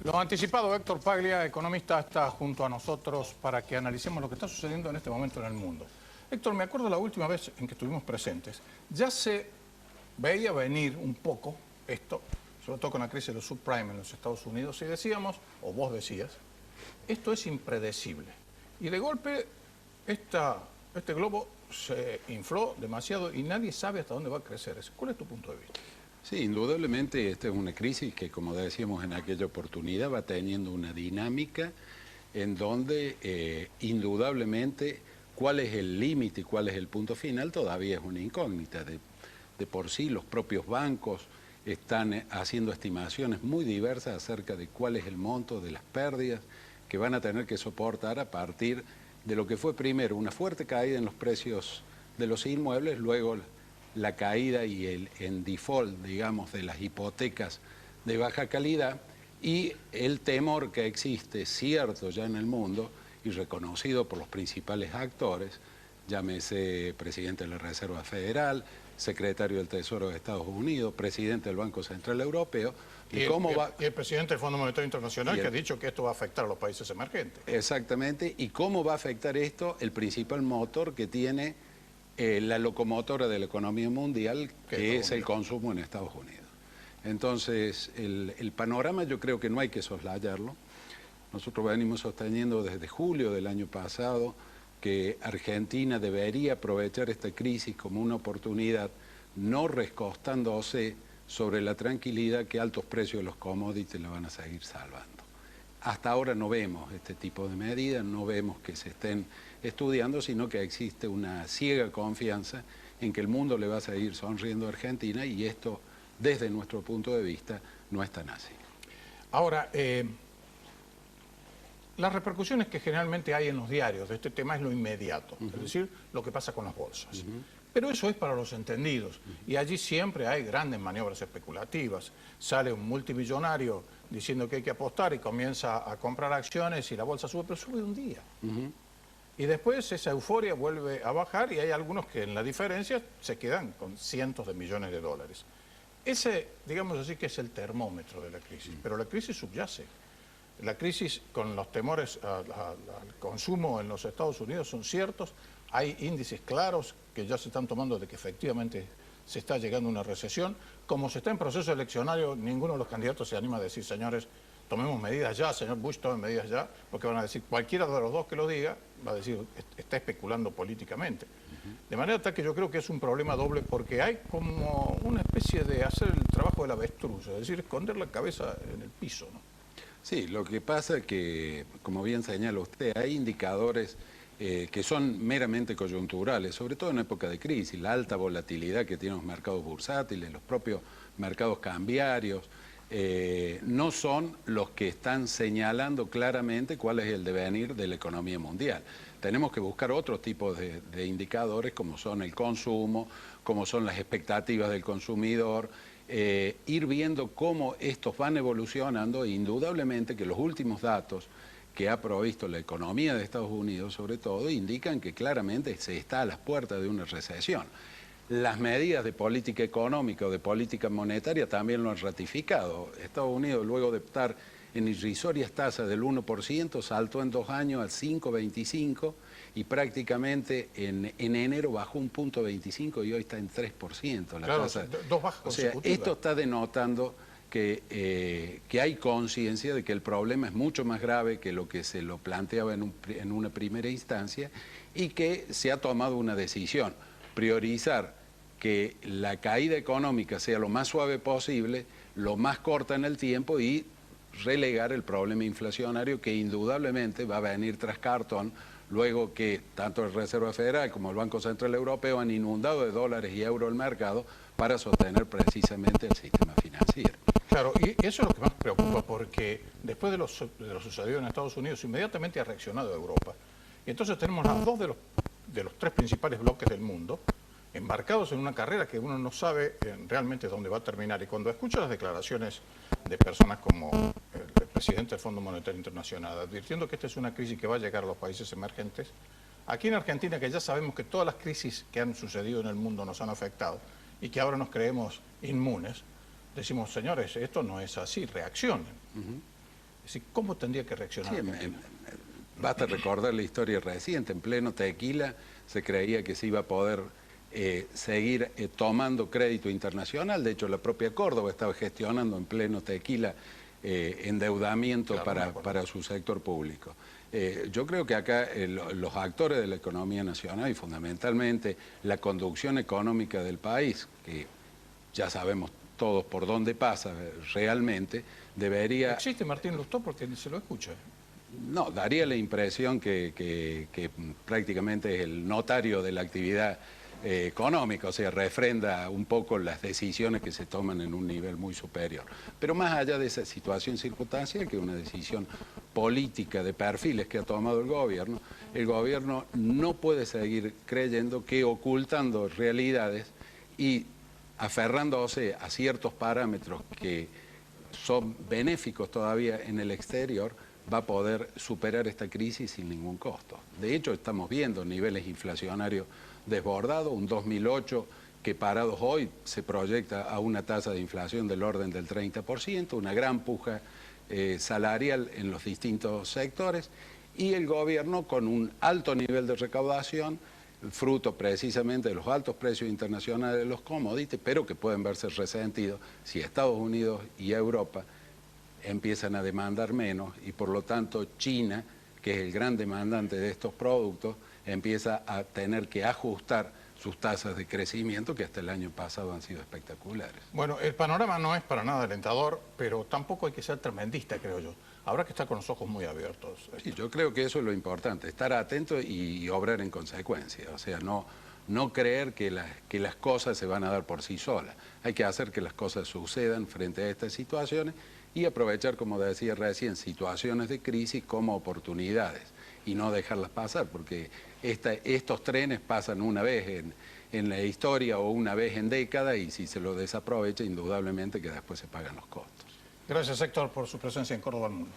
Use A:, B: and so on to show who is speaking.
A: Lo anticipado, Héctor Paglia, economista, está junto a nosotros para que analicemos lo que está sucediendo en este momento en el mundo. Héctor, me acuerdo la última vez en que estuvimos presentes, ya se veía venir un poco esto, sobre todo con la crisis de los subprime en los Estados Unidos, y decíamos, o vos decías, esto es impredecible. Y de golpe este globo se infló demasiado y nadie sabe hasta dónde va a crecer. ¿Cuál es tu punto de vista?
B: Sí, indudablemente esta es una crisis que, como decíamos en aquella oportunidad, va teniendo una dinámica en donde indudablemente cuál es el límite y cuál es el punto final todavía es una incógnita. De por sí los propios bancos están haciendo estimaciones muy diversas acerca de cuál es el monto de las pérdidas que van a tener que soportar a partir de lo que fue primero una fuerte caída en los precios de los inmuebles, luego la caída y el en default, digamos, de las hipotecas de baja calidad y el temor que existe, cierto ya en el mundo y reconocido por los principales actores, llámese presidente de la Reserva Federal, secretario del Tesoro de Estados Unidos, presidente del Banco Central Europeo,
A: y el presidente del Fondo Monetario Internacional que ha dicho que esto va a afectar a los países emergentes.
B: Exactamente, y cómo va a afectar esto el principal motor que tiene la locomotora de la economía mundial, que es el consumo en Estados Unidos. Entonces, el panorama yo creo que no hay que soslayarlo. Nosotros venimos sosteniendo desde julio del año pasado que Argentina debería aprovechar esta crisis como una oportunidad, no recostándose sobre la tranquilidad que altos precios de los commodities la van a seguir salvando. Hasta ahora no vemos este tipo de medidas, no vemos que se estén estudiando, sino que existe una ciega confianza en que el mundo le va a seguir sonriendo a Argentina y esto, desde nuestro punto de vista, no es tan así.
A: Ahora, las repercusiones que generalmente hay en los diarios de este tema es lo inmediato, es decir, lo que pasa con las bolsas. Pero eso es para los entendidos y allí siempre hay grandes maniobras especulativas. Sale un multimillonario diciendo que hay que apostar y comienza a comprar acciones y la bolsa sube, pero sube un día. Y después esa euforia vuelve a bajar y hay algunos que en la diferencia se quedan con cientos de millones de dólares. Ese, digamos así, que es el termómetro de la crisis, pero la crisis subyace. La crisis con los temores al consumo en los Estados Unidos son ciertos. Hay índices claros que ya se están tomando de que efectivamente se está llegando a una recesión. Como se está en proceso eleccionario, ninguno de los candidatos se anima a decir, señores, tomemos medidas ya, señor Bush, tome medidas ya, porque van a decir, cualquiera de los dos que lo diga, va a decir, está especulando políticamente. De manera tal que yo creo que es un problema doble porque hay como una especie de hacer el trabajo del avestruz, es decir, esconder la cabeza en el piso, ¿no?
B: Sí, lo que pasa es que, como bien señala usted, hay indicadores que son meramente coyunturales, sobre todo en época de crisis, la alta volatilidad que tienen los mercados bursátiles, los propios mercados cambiarios, no son los que están señalando claramente cuál es el devenir de la economía mundial. Tenemos que buscar otros tipos de indicadores como son el consumo, como son las expectativas del consumidor, ir viendo cómo estos van evolucionando e indudablemente que los últimos datos que ha provisto la economía de Estados Unidos, sobre todo, indican que claramente se está a las puertas de una recesión. Las medidas de política económica o de política monetaria también lo han ratificado. Estados Unidos, luego de estar en irrisorias tasas del 1%, saltó en 2 años al 5,25% y prácticamente en enero bajó un punto 25 y hoy está en 3%.
A: Claro, tasa. Dos bajas consecutivas.
B: O sea, esto está denotando que hay conciencia de que el problema es mucho más grave que lo que se lo planteaba en una primera instancia y que se ha tomado una decisión, priorizar que la caída económica sea lo más suave posible, lo más corta en el tiempo y relegar el problema inflacionario que indudablemente va a venir tras cartón luego que tanto la Reserva Federal como el Banco Central Europeo han inundado de dólares y euros el mercado para sostener precisamente el sistema financiero.
A: Claro, y eso es lo que más preocupa porque después de lo sucedido en Estados Unidos, inmediatamente ha reaccionado Europa. Y entonces tenemos las dos de los tres principales bloques del mundo embarcados en una carrera que uno no sabe realmente dónde va a terminar. Y cuando escucho las declaraciones de personas como el presidente del Fondo Monetario Internacional advirtiendo que esta es una crisis que va a llegar a los países emergentes, aquí en Argentina, que ya sabemos que todas las crisis que han sucedido en el mundo nos han afectado y que ahora nos creemos inmunes, decimos, señores, esto no es así, reaccionen. Es decir, ¿cómo tendría que reaccionar
B: Sí,
A: Argentina?
B: basta recordar la historia reciente. En pleno tequila se creía que se iba a poder seguir tomando crédito internacional. De hecho, la propia Córdoba estaba gestionando en pleno tequila endeudamiento para su sector público. Yo creo que acá los actores de la economía nacional y fundamentalmente la conducción económica del país, que ya sabemos todos por dónde pasa realmente, debería...
A: ¿Existe Martín Lustó? Porque se lo escucha.
B: No, daría la impresión que prácticamente es el notario de la actividad económica, o sea, refrenda un poco las decisiones que se toman en un nivel muy superior. Pero más allá de esa situación circunstancial, que es una decisión política de perfiles que ha tomado el gobierno no puede seguir creyendo que ocultando realidades y aferrándose a ciertos parámetros que son benéficos todavía en el exterior, va a poder superar esta crisis sin ningún costo. De hecho, estamos viendo niveles inflacionarios desbordados, un 2008 que parados hoy se proyecta a una tasa de inflación del orden del 30%, una gran puja salarial en los distintos sectores, y el gobierno con un alto nivel de recaudación, fruto precisamente de los altos precios internacionales de los commodities, pero que pueden verse resentidos si Estados Unidos y Europa empiezan a demandar menos y por lo tanto China, que es el gran demandante de estos productos, empieza a tener que ajustar sus tasas de crecimiento que hasta el año pasado han sido espectaculares.
A: Bueno, el panorama no es para nada alentador, pero tampoco hay que ser tremendista, creo yo. Habrá que estar con los ojos muy abiertos.
B: Sí, yo creo que eso es lo importante, estar atento y obrar en consecuencia, o sea, no creer que las cosas se van a dar por sí solas. Hay que hacer que las cosas sucedan frente a estas situaciones y aprovechar, como decía recién, situaciones de crisis como oportunidades y no dejarlas pasar, porque estos trenes pasan una vez en la historia o una vez en década y si se lo desaprovecha, indudablemente que después se pagan los costos.
A: Gracias, Héctor, por su presencia en Córdoba al Mundo.